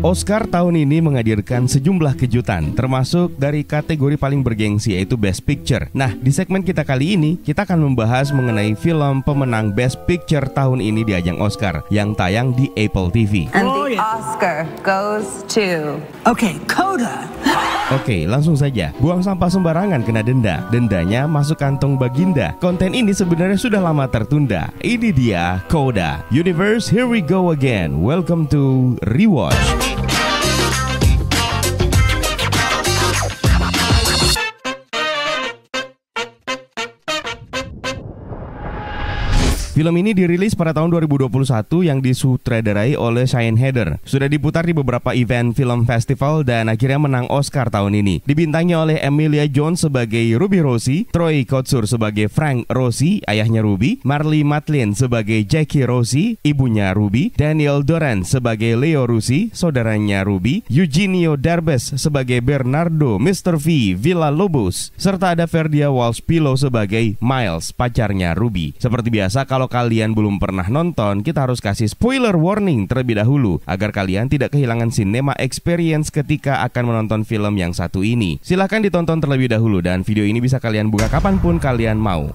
Oscar tahun ini menghadirkan sejumlah kejutan, termasuk dari kategori paling bergengsi yaitu Best Picture. Nah, di segmen kita kali ini, kita akan membahas mengenai film pemenang Best Picture tahun ini di ajang Oscar yang tayang di Apple TV. And the Oscar goes to... Okay, Coda. Oke, langsung saja. Buang sampah sembarangan kena denda. Dendanya masuk kantong Baginda. Konten ini sebenarnya sudah lama tertunda. Ini dia Coda. Universe, here we go again. Welcome to Rewatch. Film ini dirilis pada tahun 2021 yang disutradarai oleh Sian Heder. Sudah diputar di beberapa event film festival dan akhirnya menang Oscar tahun ini. Dibintangi oleh Emilia Jones sebagai Ruby Rossi, Troy Kotsur sebagai Frank Rossi, ayahnya Ruby, Marlee Matlin sebagai Jackie Rossi, ibunya Ruby, Daniel Doran sebagai Leo Rossi, saudaranya Ruby, Eugenio Derbez sebagai Bernardo Mr. V Villalobos, serta ada Ferdia Walsh-Pilo sebagai Miles, pacarnya Ruby. Seperti biasa, kalau kalian belum pernah nonton, kita harus kasih spoiler warning terlebih dahulu agar kalian tidak kehilangan cinema experience ketika akan menonton film yang satu ini. Silahkan ditonton terlebih dahulu dan video ini bisa kalian buka kapanpun kalian mau.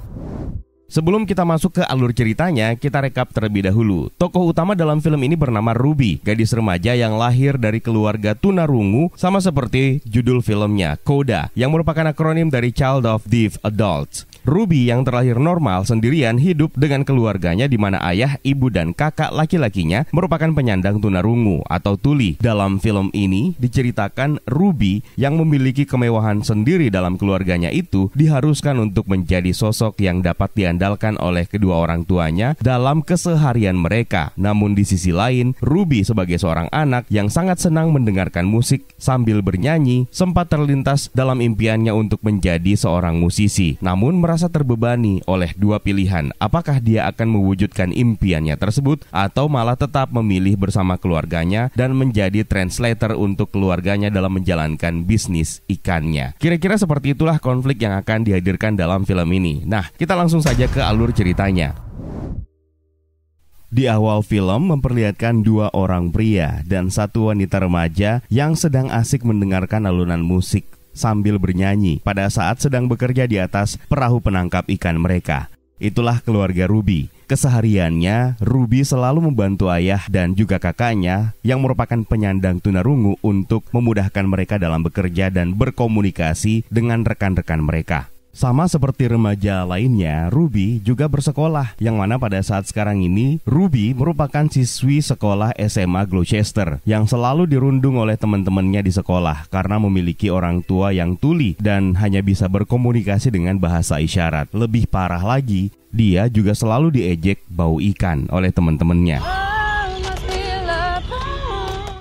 Sebelum kita masuk ke alur ceritanya, kita rekap terlebih dahulu. Tokoh utama dalam film ini bernama Ruby, gadis remaja yang lahir dari keluarga tunarungu, sama seperti judul filmnya, Coda, yang merupakan akronim dari Child of Deaf Adults. Ruby yang terlahir normal sendirian hidup dengan keluarganya di mana ayah, ibu, dan kakak laki-lakinya merupakan penyandang tunarungu atau tuli. Dalam film ini diceritakan Ruby yang memiliki kemewahan sendiri dalam keluarganya itu diharuskan untuk menjadi sosok yang dapat diandalkan oleh kedua orang tuanya dalam keseharian mereka. Namun di sisi lain, Ruby sebagai seorang anak yang sangat senang mendengarkan musik sambil bernyanyi sempat terlintas dalam impiannya untuk menjadi seorang musisi. Namun merasa terbebani oleh dua pilihan, apakah dia akan mewujudkan impiannya tersebut atau malah tetap memilih bersama keluarganya dan menjadi translator untuk keluarganya dalam menjalankan bisnis ikannya. Kira-kira seperti itulah konflik yang akan dihadirkan dalam film ini. Nah, kita langsung saja ke alur ceritanya. Di awal film memperlihatkan dua orang pria dan satu wanita remaja yang sedang asik mendengarkan alunan musik sambil bernyanyi pada saat sedang bekerja di atas perahu penangkap ikan mereka. Itulah keluarga Ruby. Kesehariannya, Ruby selalu membantu ayah dan juga kakaknya yang merupakan penyandang tunarungu untuk memudahkan mereka dalam bekerja dan berkomunikasi dengan rekan-rekan mereka. Sama seperti remaja lainnya, Ruby juga bersekolah, yang mana pada saat sekarang ini Ruby merupakan siswi sekolah SMA Gloucester yang selalu dirundung oleh teman-temannya di sekolah karena memiliki orang tua yang tuli dan hanya bisa berkomunikasi dengan bahasa isyarat. Lebih parah lagi, dia juga selalu diejek bau ikan oleh teman-temannya.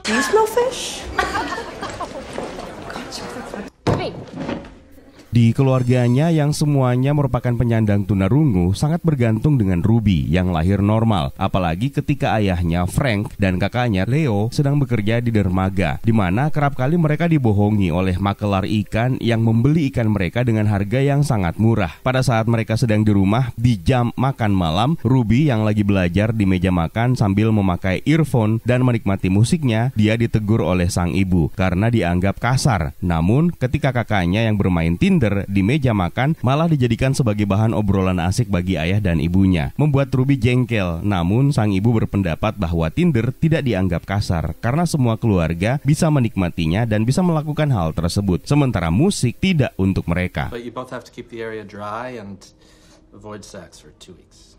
Do you smell fish? Di keluarganya yang semuanya merupakan penyandang tunarungu sangat bergantung dengan Ruby yang lahir normal. Apalagi ketika ayahnya Frank dan kakaknya Leo sedang bekerja di dermaga, di mana kerap kali mereka dibohongi oleh makelar ikan yang membeli ikan mereka dengan harga yang sangat murah. Pada saat mereka sedang di rumah di jam makan malam, Ruby yang lagi belajar di meja makan sambil memakai earphone dan menikmati musiknya, dia ditegur oleh sang ibu karena dianggap kasar. Namun ketika kakaknya yang bermain Tinder di meja makan malah dijadikan sebagai bahan obrolan asik bagi ayah dan ibunya, membuat Ruby jengkel. Namun sang ibu berpendapat bahwa Tinder tidak dianggap kasar karena semua keluarga bisa menikmatinya dan bisa melakukan hal tersebut, sementara musik tidak untuk mereka. But you both have to keep the area dry and avoid sex for 2 weeks.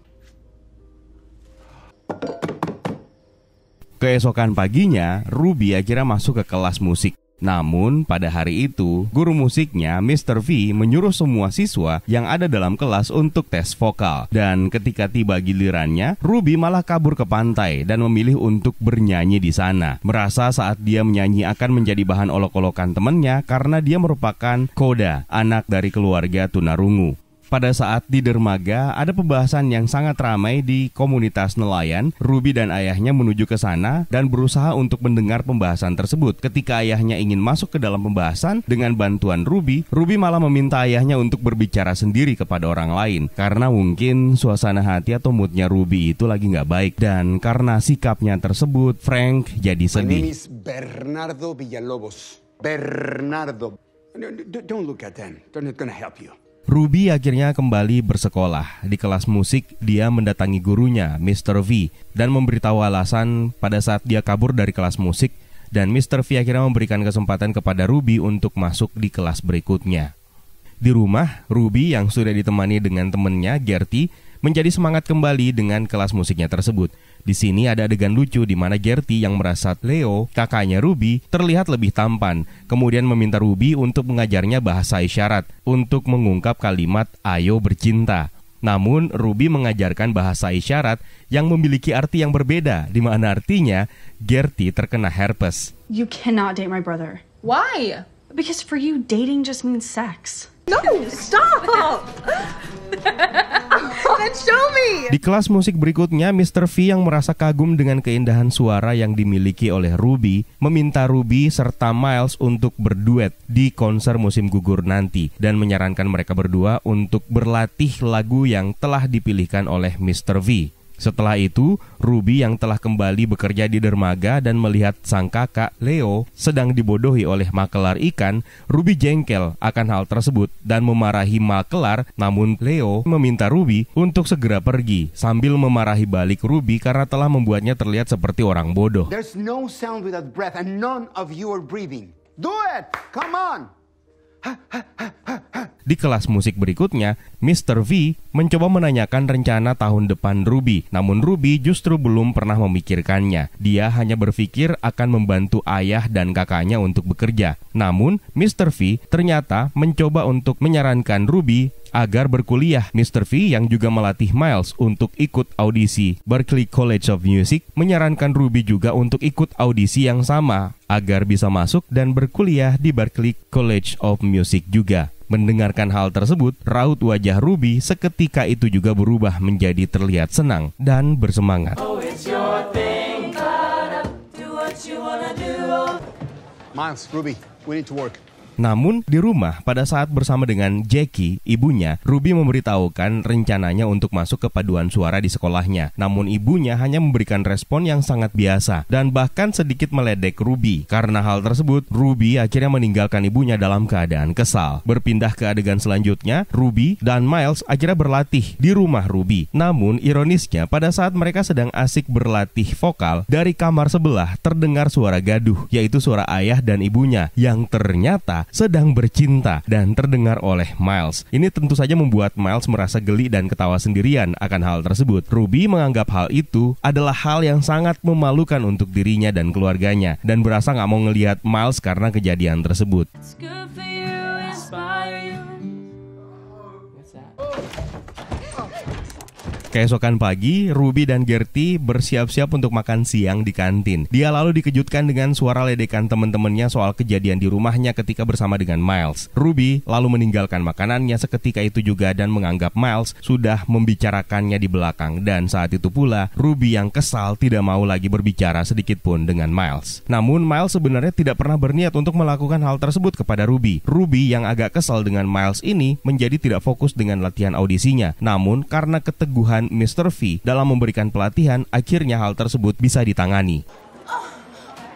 Keesokan paginya, Ruby akhirnya masuk ke kelas musik. Namun pada hari itu, guru musiknya Mr. V menyuruh semua siswa yang ada dalam kelas untuk tes vokal. Dan ketika tiba gilirannya, Ruby malah kabur ke pantai dan memilih untuk bernyanyi di sana. Merasa saat dia menyanyi akan menjadi bahan olok-olokan temannya karena dia merupakan Coda, anak dari keluarga tunarungu. Pada saat di dermaga, ada pembahasan yang sangat ramai di komunitas nelayan. Ruby dan ayahnya menuju ke sana dan berusaha untuk mendengar pembahasan tersebut. Ketika ayahnya ingin masuk ke dalam pembahasan dengan bantuan Ruby, Ruby malah meminta ayahnya untuk berbicara sendiri kepada orang lain. Karena mungkin suasana hati atau moodnya Ruby itu lagi nggak baik. Dan karena sikapnya tersebut, Frank jadi sedih. My name is Bernardo Villalobos. Bernardo. Don't look at them. They're not gonna help you. Ruby akhirnya kembali bersekolah. Di kelas musik, dia mendatangi gurunya, Mr. V, dan memberitahu alasan pada saat dia kabur dari kelas musik, dan Mr. V akhirnya memberikan kesempatan kepada Ruby untuk masuk di kelas berikutnya. Di rumah, Ruby yang sudah ditemani dengan temannya, Gertie, menjadi semangat kembali dengan kelas musiknya tersebut. Di sini ada adegan lucu di mana Gertie yang merasa Leo, kakaknya Ruby, terlihat lebih tampan, kemudian meminta Ruby untuk mengajarnya bahasa isyarat untuk mengungkap kalimat "ayo bercinta". Namun Ruby mengajarkan bahasa isyarat yang memiliki arti yang berbeda, di mana artinya Gertie terkena herpes. You cannot date my brother. Why? Because for you, dating just means sex. No, stop! Then show me! Di kelas musik berikutnya, Mr. V yang merasa kagum dengan keindahan suara yang dimiliki oleh Ruby, meminta Ruby serta Miles untuk berduet di konser musim gugur nanti, dan menyarankan mereka berdua untuk berlatih lagu yang telah dipilihkan oleh Mr. V. Setelah itu, Ruby yang telah kembali bekerja di dermaga dan melihat sang kakak, Leo, sedang dibodohi oleh makelar ikan, Ruby jengkel akan hal tersebut dan memarahi makelar, namun Leo meminta Ruby untuk segera pergi sambil memarahi balik Ruby karena telah membuatnya terlihat seperti orang bodoh. There's no sound without breath and none of you are breathing. Do it! Come on! Di kelas musik berikutnya, Mr. V mencoba menanyakan rencana tahun depan Ruby. Namun Ruby justru belum pernah memikirkannya. Dia hanya berpikir akan membantu ayah dan kakaknya untuk bekerja. Namun Mr. V ternyata mencoba untuk menyarankan Ruby agar berkuliah. Mr. V yang juga melatih Miles untuk ikut audisi Berklee College of Music menyarankan Ruby juga untuk ikut audisi yang sama agar bisa masuk dan berkuliah di Berklee College of Music juga. Mendengarkan hal tersebut, raut wajah Ruby seketika itu juga berubah menjadi terlihat senang dan bersemangat. Miles, Ruby, we need to work. Namun di rumah pada saat bersama dengan Jackie, ibunya, Ruby memberitahukan rencananya untuk masuk ke paduan suara di sekolahnya. Namun ibunya hanya memberikan respon yang sangat biasa dan bahkan sedikit meledek Ruby. Karena hal tersebut, Ruby akhirnya meninggalkan ibunya dalam keadaan kesal. Berpindah ke adegan selanjutnya, Ruby dan Miles akhirnya berlatih di rumah Ruby. Namun ironisnya pada saat mereka sedang asik berlatih vokal, dari kamar sebelah terdengar suara gaduh, yaitu suara ayah dan ibunya yang ternyata sedang bercinta dan terdengar oleh Miles. Ini tentu saja membuat Miles merasa geli dan ketawa sendirian akan hal tersebut. Ruby menganggap hal itu adalah hal yang sangat memalukan untuk dirinya dan keluarganya dan berasa gak mau ngelihat Miles karena kejadian tersebut. Keesokan pagi, Ruby dan Gertie bersiap-siap untuk makan siang di kantin. Dia lalu dikejutkan dengan suara ledekan teman-temannya soal kejadian di rumahnya ketika bersama dengan Miles. Ruby lalu meninggalkan makanannya seketika itu juga dan menganggap Miles sudah membicarakannya di belakang. Dan saat itu pula, Ruby yang kesal tidak mau lagi berbicara sedikit pun dengan Miles. Namun Miles sebenarnya tidak pernah berniat untuk melakukan hal tersebut kepada Ruby. Ruby yang agak kesal dengan Miles ini menjadi tidak fokus dengan latihan audisinya. Namun karena keteguhan Mr. V dalam memberikan pelatihan, akhirnya hal tersebut bisa ditangani.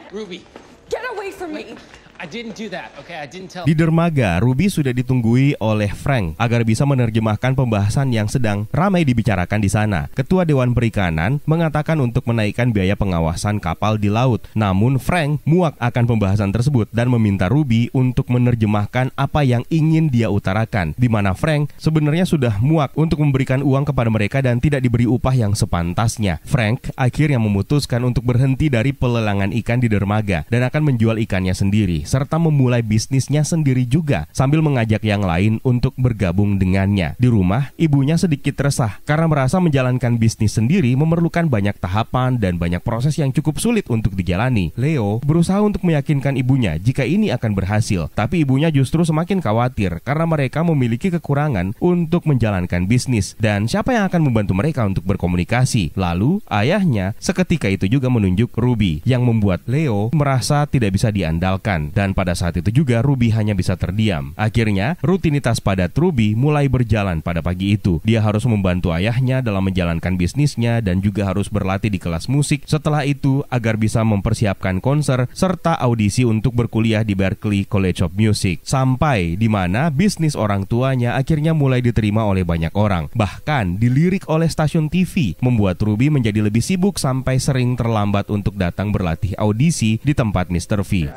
Ruby, Get away from me! I didn't do that, okay? I didn't tell. Di dermaga, Ruby sudah ditunggui oleh Frank agar bisa menerjemahkan pembahasan yang sedang ramai dibicarakan di sana. Ketua Dewan Perikanan mengatakan untuk menaikkan biaya pengawasan kapal di laut. Namun Frank muak akan pembahasan tersebut dan meminta Ruby untuk menerjemahkan apa yang ingin dia utarakan. Di mana Frank sebenarnya sudah muak untuk memberikan uang kepada mereka dan tidak diberi upah yang sepantasnya. Frank akhirnya memutuskan untuk berhenti dari pelelangan ikan di dermaga dan akan menjual ikannya sendiri. serta memulai bisnisnya sendiri juga sambil mengajak yang lain untuk bergabung dengannya. Di rumah, ibunya sedikit resah karena merasa menjalankan bisnis sendiri memerlukan banyak tahapan dan banyak proses yang cukup sulit untuk dijalani. Leo berusaha untuk meyakinkan ibunya jika ini akan berhasil, tapi ibunya justru semakin khawatir karena mereka memiliki kekurangan untuk menjalankan bisnis dan siapa yang akan membantu mereka untuk berkomunikasi. Lalu, ayahnya seketika itu juga menunjuk Ruby yang membuat Leo merasa tidak bisa diandalkan dan pada saat itu juga Ruby hanya bisa terdiam. Akhirnya, rutinitas padat Ruby mulai berjalan pada pagi itu. Dia harus membantu ayahnya dalam menjalankan bisnisnya dan juga harus berlatih di kelas musik setelah itu agar bisa mempersiapkan konser serta audisi untuk berkuliah di Berklee College of Music. Sampai di mana bisnis orang tuanya akhirnya mulai diterima oleh banyak orang. Bahkan dilirik oleh stasiun TV, membuat Ruby menjadi lebih sibuk sampai sering terlambat untuk datang berlatih audisi di tempat Mr. V.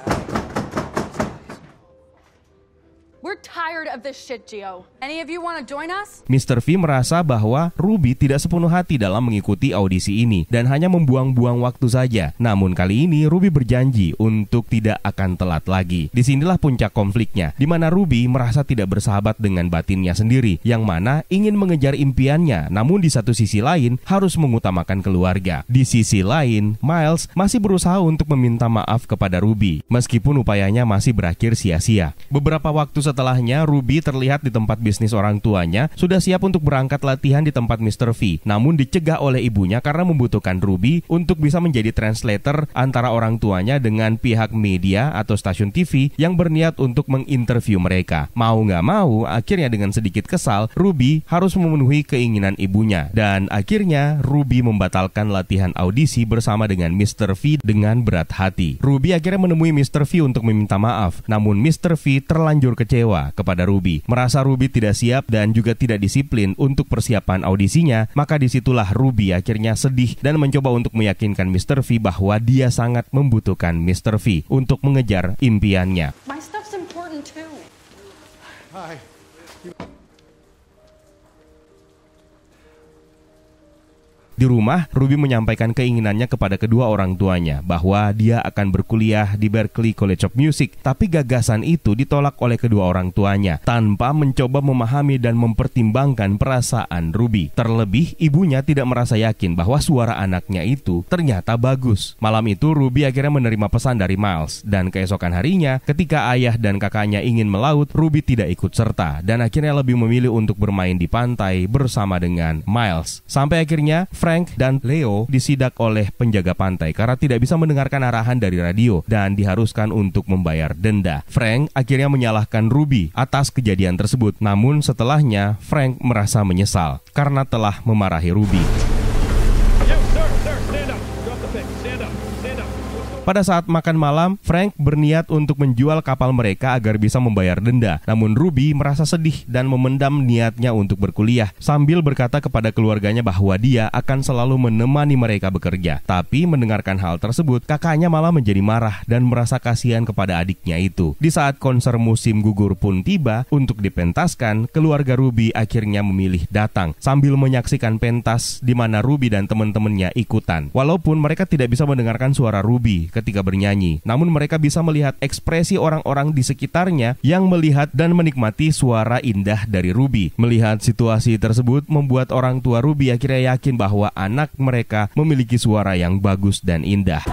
We're tired of this shit, Gio. Any of you want to join us? Mr. V merasa bahwa Ruby tidak sepenuh hati dalam mengikuti audisi ini dan hanya membuang-buang waktu saja. Namun kali ini Ruby berjanji untuk tidak akan telat lagi. Disinilah puncak konfliknya, di mana Ruby merasa tidak bersahabat dengan batinnya sendiri, yang mana ingin mengejar impiannya, namun di satu sisi lain harus mengutamakan keluarga. Di sisi lain, Miles masih berusaha untuk meminta maaf kepada Ruby, meskipun upayanya masih berakhir sia-sia. Beberapa waktu setelahnya, Ruby terlihat di tempat bisnis orang tuanya, sudah siap untuk berangkat latihan di tempat Mr. V. Namun dicegah oleh ibunya karena membutuhkan Ruby untuk bisa menjadi translator antara orang tuanya dengan pihak media atau stasiun TV yang berniat untuk menginterview mereka. Mau nggak mau, akhirnya dengan sedikit kesal, Ruby harus memenuhi keinginan ibunya. Dan akhirnya, Ruby membatalkan latihan audisi bersama dengan Mr. V dengan berat hati. Ruby akhirnya menemui Mr. V untuk meminta maaf, namun Mr. V terlanjur kecewa kepada Ruby. Merasa Ruby tidak siap dan juga tidak disiplin untuk persiapan audisinya, maka disitulah Ruby akhirnya sedih dan mencoba untuk meyakinkan Mr. V bahwa dia sangat membutuhkan Mr. V untuk mengejar impiannya. My stuff's important too. Hi. Di rumah, Ruby menyampaikan keinginannya kepada kedua orang tuanya bahwa dia akan berkuliah di Berklee College of Music, tapi gagasan itu ditolak oleh kedua orang tuanya tanpa mencoba memahami dan mempertimbangkan perasaan Ruby. Terlebih, ibunya tidak merasa yakin bahwa suara anaknya itu ternyata bagus. Malam itu, Ruby akhirnya menerima pesan dari Miles, dan keesokan harinya, ketika ayah dan kakaknya ingin melaut, Ruby tidak ikut serta dan akhirnya lebih memilih untuk bermain di pantai bersama dengan Miles. Sampai akhirnya, Frank dan Leo disidak oleh penjaga pantai karena tidak bisa mendengarkan arahan dari radio dan diharuskan untuk membayar denda. Frank akhirnya menyalahkan Ruby atas kejadian tersebut, namun setelahnya Frank merasa menyesal karena telah memarahi Ruby. Pada saat makan malam, Frank berniat untuk menjual kapal mereka agar bisa membayar denda. Namun Ruby merasa sedih dan memendam niatnya untuk berkuliah sambil berkata kepada keluarganya bahwa dia akan selalu menemani mereka bekerja. Tapi mendengarkan hal tersebut, kakaknya malah menjadi marah dan merasa kasihan kepada adiknya itu. Di saat konser musim gugur pun tiba untuk dipentaskan, keluarga Ruby akhirnya memilih datang sambil menyaksikan pentas di mana Ruby dan teman-temannya ikutan. Walaupun mereka tidak bisa mendengarkan suara Ruby ketika bernyanyi, namun mereka bisa melihat ekspresi orang-orang di sekitarnya yang melihat dan menikmati suara indah dari Ruby. Melihat situasi tersebut membuat orang tua Ruby akhirnya yakin bahwa anak mereka memiliki suara yang bagus dan indah.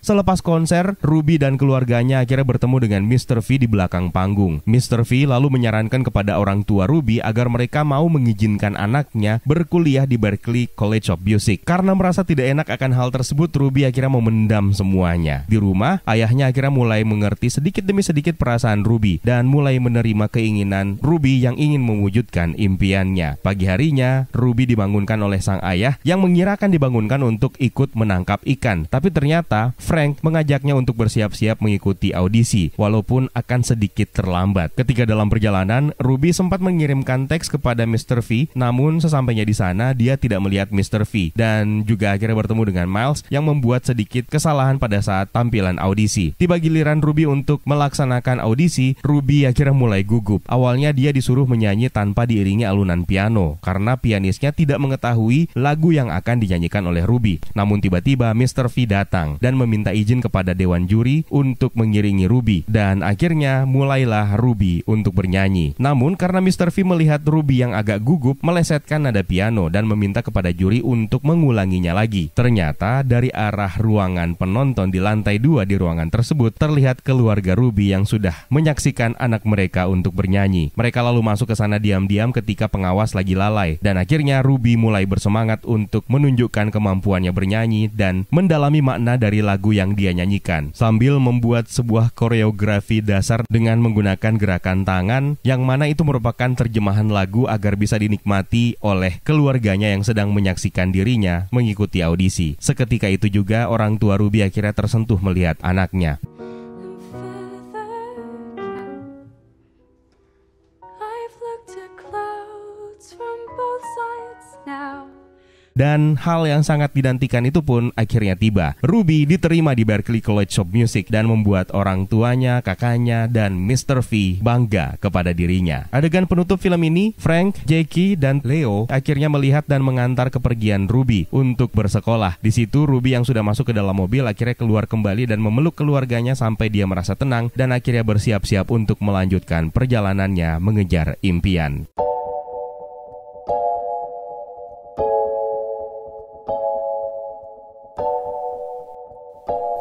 Selepas konser, Ruby dan keluarganya akhirnya bertemu dengan Mr. V di belakang panggung. Mr. V lalu menyarankan kepada orang tua Ruby agar mereka mau mengizinkan anaknya berkuliah di Berklee College of Music. Karena merasa tidak enak akan hal tersebut, Ruby akhirnya memendam semuanya. Di rumah, ayahnya akhirnya mulai mengerti sedikit demi sedikit perasaan Ruby dan mulai menerima keinginan Ruby yang ingin mewujudkan impiannya. Pagi harinya, Ruby dibangunkan oleh sang ayah yang mengira akan dibangunkan untuk ikut menangkap ikan. Tapi ternyata Frank mengajaknya untuk bersiap-siap mengikuti audisi, walaupun akan sedikit terlambat. Ketika dalam perjalanan, Ruby sempat mengirimkan teks kepada Mr. V, namun sesampainya di sana dia tidak melihat Mr. V dan juga akhirnya bertemu dengan Miles yang membuat sedikit kesalahan pada saat tampilan audisi. Tiba giliran Ruby untuk melaksanakan audisi, Ruby akhirnya mulai gugup. Awalnya dia disuruh menyanyi tanpa diiringi alunan piano karena pianisnya tidak mengetahui lagu yang akan dinyanyikan oleh Ruby. Namun tiba-tiba Mr. V datang dan meminta izin kepada dewan juri untuk mengiringi Ruby dan akhirnya mulailah Ruby untuk bernyanyi. Namun karena Mr. V melihat Ruby yang agak gugup, melesetkan nada piano dan meminta kepada juri untuk mengulanginya lagi. Ternyata dari arah ruangan penonton di lantai 2 di ruangan tersebut terlihat keluarga Ruby yang sudah menyaksikan anak mereka untuk bernyanyi. Mereka lalu masuk ke sana diam-diam ketika pengawas lagi lalai dan akhirnya Ruby mulai bersemangat untuk menunjukkan kemampuannya bernyanyi dan mendalami makna dari lagu yang dia nyanyikan sambil membuat sebuah koreografi dasar dengan menggunakan gerakan tangan yang mana itu merupakan terjemahan lagu agar bisa dinikmati oleh keluarganya yang sedang menyaksikan dirinya mengikuti audisi. Seketika itu juga orang tua Ruby akhirnya tersentuh melihat anaknya. Dan hal yang sangat dinantikan itu pun akhirnya tiba. Ruby diterima di Berklee College of Music dan membuat orang tuanya, kakaknya, dan Mr. V bangga kepada dirinya. Adegan penutup film ini, Frank, Jackie, dan Leo akhirnya melihat dan mengantar kepergian Ruby untuk bersekolah. Di situ Ruby yang sudah masuk ke dalam mobil akhirnya keluar kembali dan memeluk keluarganya sampai dia merasa tenang dan akhirnya bersiap-siap untuk melanjutkan perjalanannya mengejar impian.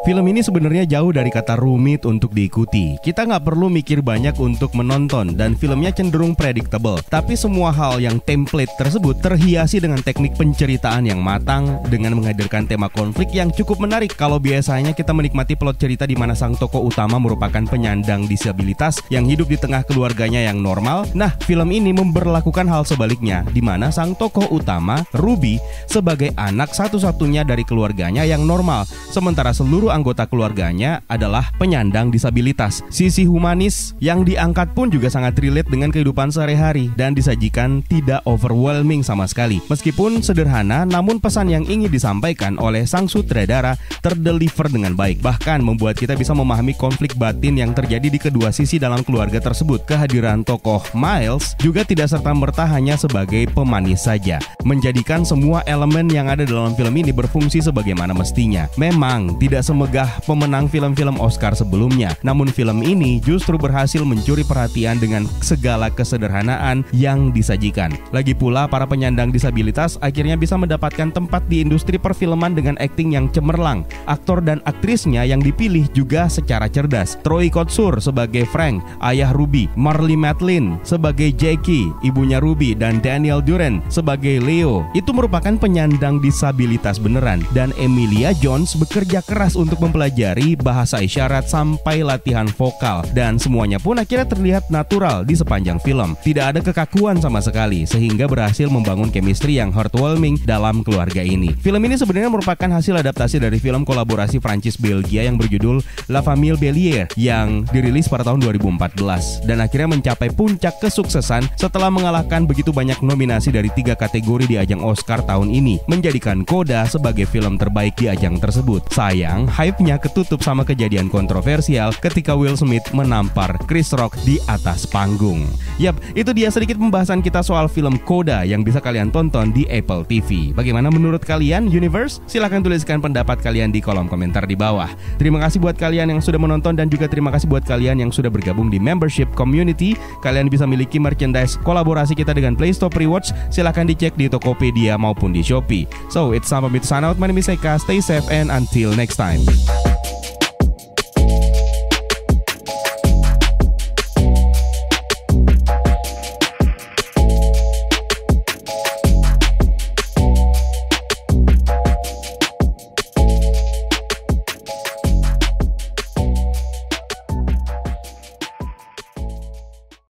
Film ini sebenarnya jauh dari kata rumit untuk diikuti. Kita nggak perlu mikir banyak untuk menonton dan filmnya cenderung predictable. Tapi semua hal yang template tersebut terhiasi dengan teknik penceritaan yang matang dengan menghadirkan tema konflik yang cukup menarik. Kalau biasanya kita menikmati plot cerita di mana sang tokoh utama merupakan penyandang disabilitas yang hidup di tengah keluarganya yang normal, nah film ini memberlakukan hal sebaliknya di mana sang tokoh utama, Ruby, sebagai anak satu-satunya dari keluarganya yang normal, sementara seluruh anggota keluarganya adalah penyandang disabilitas. Sisi humanis yang diangkat pun juga sangat relate dengan kehidupan sehari-hari dan disajikan tidak overwhelming sama sekali. Meskipun sederhana, namun pesan yang ingin disampaikan oleh sang sutradara terdeliver dengan baik, bahkan membuat kita bisa memahami konflik batin yang terjadi di kedua sisi dalam keluarga tersebut. Kehadiran tokoh Miles juga tidak serta-merta hanya sebagai pemanis saja, menjadikan semua elemen yang ada dalam film ini berfungsi sebagaimana mestinya. Memang tidak megah pemenang film-film Oscar sebelumnya, namun film ini justru berhasil mencuri perhatian dengan segala kesederhanaan yang disajikan. Lagi pula para penyandang disabilitas akhirnya bisa mendapatkan tempat di industri perfilman dengan akting yang cemerlang. Aktor dan aktrisnya yang dipilih juga secara cerdas. Troy Kotsur sebagai Frank, ayah Ruby, Marlee Matlin sebagai Jackie, ibunya Ruby, dan Daniel Duran sebagai Leo itu merupakan penyandang disabilitas beneran, dan Emilia Jones bekerja keras untuk mempelajari bahasa isyarat sampai latihan vokal, dan semuanya pun akhirnya terlihat natural di sepanjang film. Tidak ada kekakuan sama sekali sehingga berhasil membangun chemistry yang heartwarming dalam keluarga ini. Film ini sebenarnya merupakan hasil adaptasi dari film kolaborasi Prancis-Belgia yang berjudul La Famille Bélier yang dirilis pada tahun 2014 dan akhirnya mencapai puncak kesuksesan setelah mengalahkan begitu banyak nominasi dari 3 kategori di ajang Oscar tahun ini, menjadikan Coda sebagai film terbaik di ajang tersebut. Sayang, hype-nya ketutup sama kejadian kontroversial ketika Will Smith menampar Chris Rock di atas panggung. Yap, itu dia sedikit pembahasan kita soal film Coda yang bisa kalian tonton di Apple TV. Bagaimana menurut kalian, Universe? Silahkan tuliskan pendapat kalian di kolom komentar di bawah. Terima kasih buat kalian yang sudah menonton dan juga terima kasih buat kalian yang sudah bergabung di membership community. Kalian bisa miliki merchandise kolaborasi kita dengan PlayStop Rewards. Silahkan dicek di Tokopedia maupun di Shopee. So, it's time for me to sign out. My name is Eka. Stay safe and until next time.